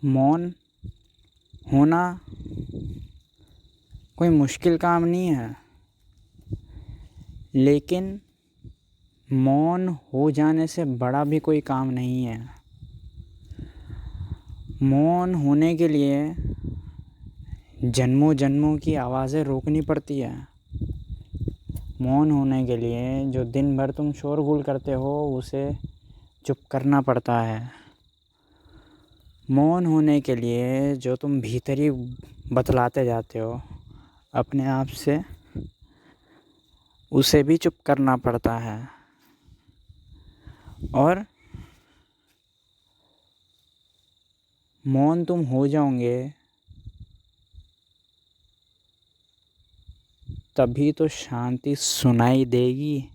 मौन होना कोई मुश्किल काम नहीं है, लेकिन मौन हो जाने से बड़ा भी कोई काम नहीं है। मौन होने के लिए जन्मों जन्मों की आवाज़ें रोकनी पड़ती है। मौन होने के लिए जो दिन भर तुम शोरगुल करते हो उसे चुप करना पड़ता है। मौन होने के लिए जो तुम भीतर ही बतलाते जाते हो अपने आप से, उसे भी चुप करना पड़ता है। और मौन तुम हो जाओगे तभी तो शांति सुनाई देगी।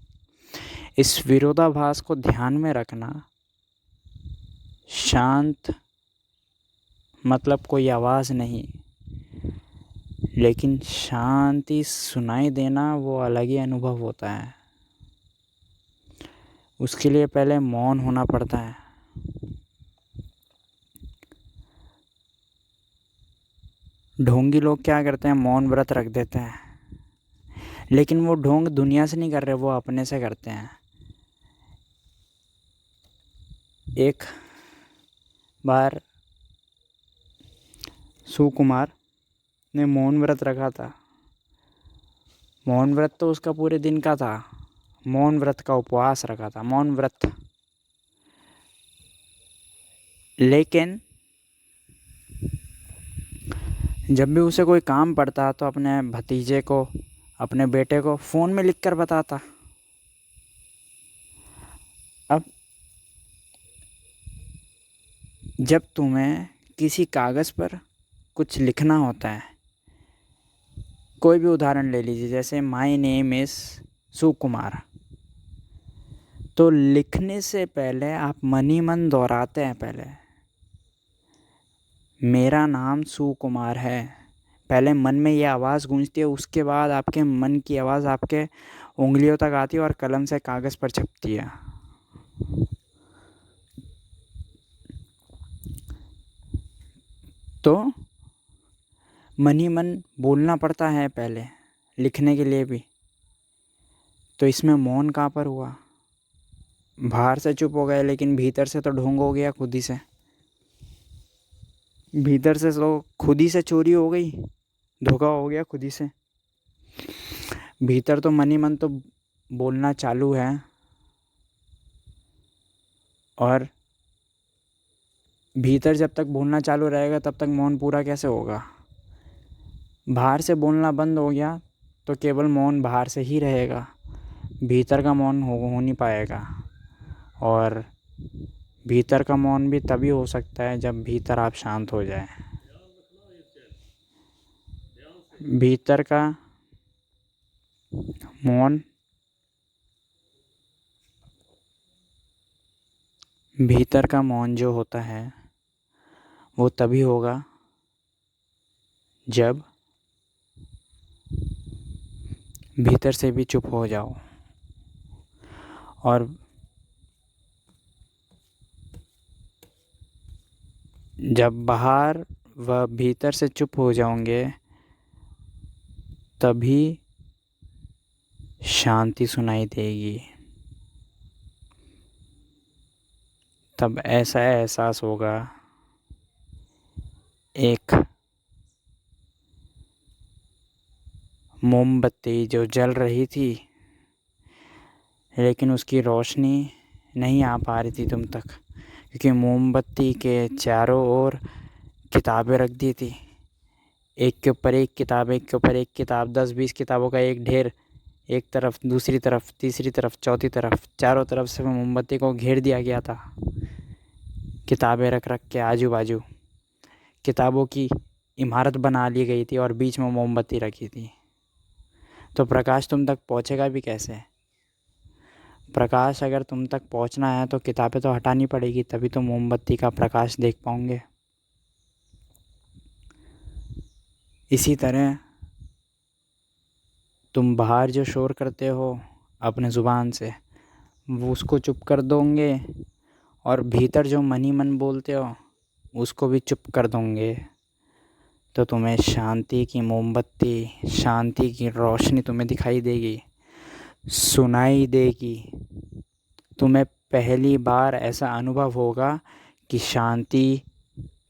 इस विरोधाभास को ध्यान में रखना। शांत मतलब कोई आवाज़ नहीं, लेकिन शांति सुनाई देना वो अलग ही अनुभव होता है। उसके लिए पहले मौन होना पड़ता है। ढोंगी लोग क्या करते हैं, मौन व्रत रख देते हैं, लेकिन वो ढोंग दुनिया से नहीं कर रहे, वो अपने से करते हैं। एक बार सुकुमार ने मौन व्रत रखा था। मौन व्रत तो उसका पूरे दिन का था, मौन व्रत का उपवास रखा था, मौन व्रत। लेकिन जब भी उसे कोई काम पड़ता तो अपने भतीजे को, अपने बेटे को फ़ोन में लिख कर बताता। अब जब तुम्हें किसी कागज़ पर कुछ लिखना होता है, कोई भी उदाहरण ले लीजिए, जैसे माय नेम इज़ सुकुमार, तो लिखने से पहले आप मन ही मन दोहराते हैं, पहले मेरा नाम सुकुमार है। पहले मन में ये आवाज़ गूंजती है, उसके बाद आपके मन की आवाज़ आपके उंगलियों तक आती है और कलम से कागज़ पर छपती है। तो मन ही मन बोलना पड़ता है पहले, लिखने के लिए भी। तो इसमें मौन कहाँ पर हुआ? बाहर से चुप हो गए, लेकिन भीतर से तो ढोंग हो गया खुद ही से। भीतर से तो खुद ही से चोरी हो गई, धोखा हो गया खुद ही से। भीतर तो मन ही मन तो बोलना चालू है, और भीतर जब तक बोलना चालू रहेगा तब तक मौन पूरा कैसे होगा? बाहर से बोलना बंद हो गया तो केवल मौन बाहर से ही रहेगा, भीतर का मौन हो नहीं पाएगा। और भीतर का मौन भी तभी हो सकता है जब भीतर आप शांत हो जाए। भीतर का मौन, भीतर का मौन जो होता है वो तभी होगा जब भीतर से भी चुप हो जाओ। और जब बाहर व भीतर से चुप हो जाओगे तभी शांति सुनाई देगी। तब ऐसा एहसास होगा, एक मोमबत्ती जो जल रही थी लेकिन उसकी रोशनी नहीं आ पा रही थी तुम तक, क्योंकि मोमबत्ती के चारों ओर किताबें रख दी थी, एक के ऊपर एक किताब, एक के ऊपर एक किताब, 10-20 किताबों का एक ढेर, एक तरफ, दूसरी तरफ, तीसरी तरफ, चौथी तरफ, चारों तरफ से मोमबत्ती को घेर दिया गया था। किताबें रख रख के आजू बाजू किताबों की इमारत बना ली गई थी और बीच में मोमबत्ती रखी थी। तो प्रकाश तुम तक पहुंचेगा भी कैसे? प्रकाश अगर तुम तक पहुंचना है तो किताबें तो हटानी पड़ेगी, तभी तो मोमबत्ती का प्रकाश देख पाओगे। इसी तरह तुम बाहर जो शोर करते हो अपने ज़ुबान से, वो उसको चुप कर दोगे, और भीतर जो मन ही मन बोलते हो उसको भी चुप कर दोगे तो तुम्हें शांति की मोमबत्ती, शांति की रोशनी तुम्हें दिखाई देगी, सुनाई देगी। तुम्हें पहली बार ऐसा अनुभव होगा कि शांति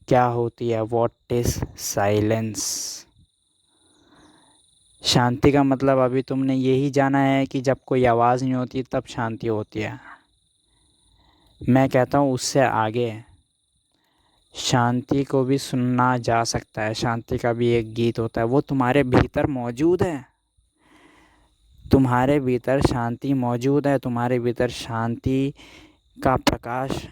क्या होती है, व्हाट इज़ साइलेंस। शांति का मतलब अभी तुमने यही जाना है कि जब कोई आवाज़ नहीं होती तब शांति होती है। मैं कहता हूँ उससे आगे शांति को भी सुनना जा सकता है। शांति का भी एक गीत होता है, वो तुम्हारे भीतर मौजूद है। तुम्हारे भीतर शांति मौजूद है, तुम्हारे भीतर शांति का प्रकाश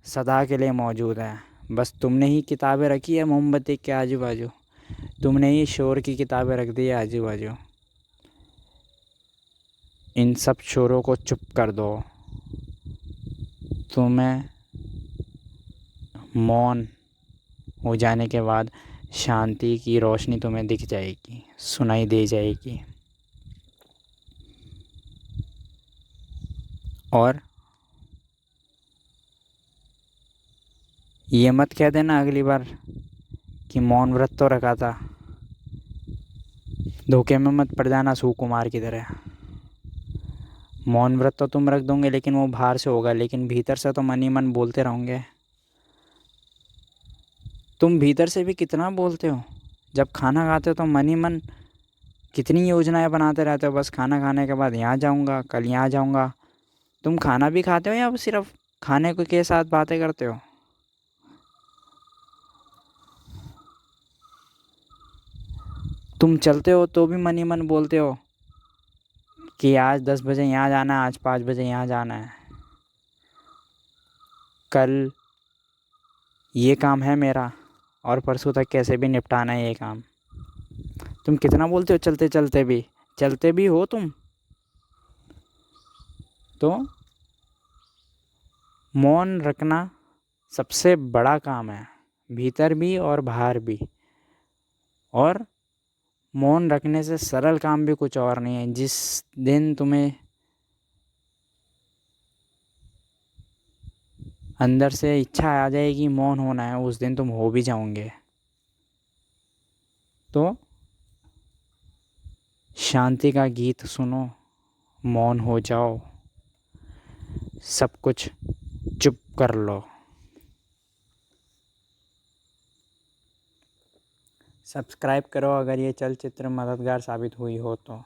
सदा के लिए मौजूद है। बस तुमने ही किताबें रखी है मोमबत्ती के आजू बाजू, तुमने ही शोर की किताबें रख दी है आजू बाजू। इन सब शोरों को चुप कर दो। तुम्हें मौन हो जाने के बाद शांति की रोशनी तुम्हें दिख जाएगी, सुनाई दे जाएगी। और ये मत कह देना अगली बार कि मौन व्रत तो रखा था। धोखे में मत पड़ जाना सुकुमार की तरह। मौन व्रत तो तुम रख दोगे लेकिन वो बाहर से होगा, लेकिन भीतर से तो मन ही मन बोलते रहोगे। तुम भीतर से भी कितना बोलते हो। जब खाना खाते हो तो मन ही मन कितनी योजनाएं बनाते रहते हो, बस खाना खाने के बाद यहाँ जाऊँगा, कल यहाँ जाऊँगा। तुम खाना भी खाते हो या सिर्फ खाने के साथ बातें करते हो। तुम चलते हो तो भी मन ही मन बोलते हो कि आज 10 बजे यहाँ जाना है, आज 5 बजे यहाँ जाना है, कल ये काम है मेरा और परसों तक कैसे भी निपटाना है ये काम। तुम कितना बोलते हो चलते भी हो तुम। तो मौन रखना सबसे बड़ा काम है, भीतर भी और बाहर भी। और मौन रखने से सरल काम भी कुछ और नहीं है। जिस दिन तुम्हें अंदर से इच्छा आ जाएगी मौन होना है, उस दिन तुम हो भी जाओगे। तो शांति का गीत सुनो, मौन हो जाओ, सब कुछ चुप कर लो। सब्सक्राइब करो अगर ये चलचित्र मददगार साबित हुई हो तो।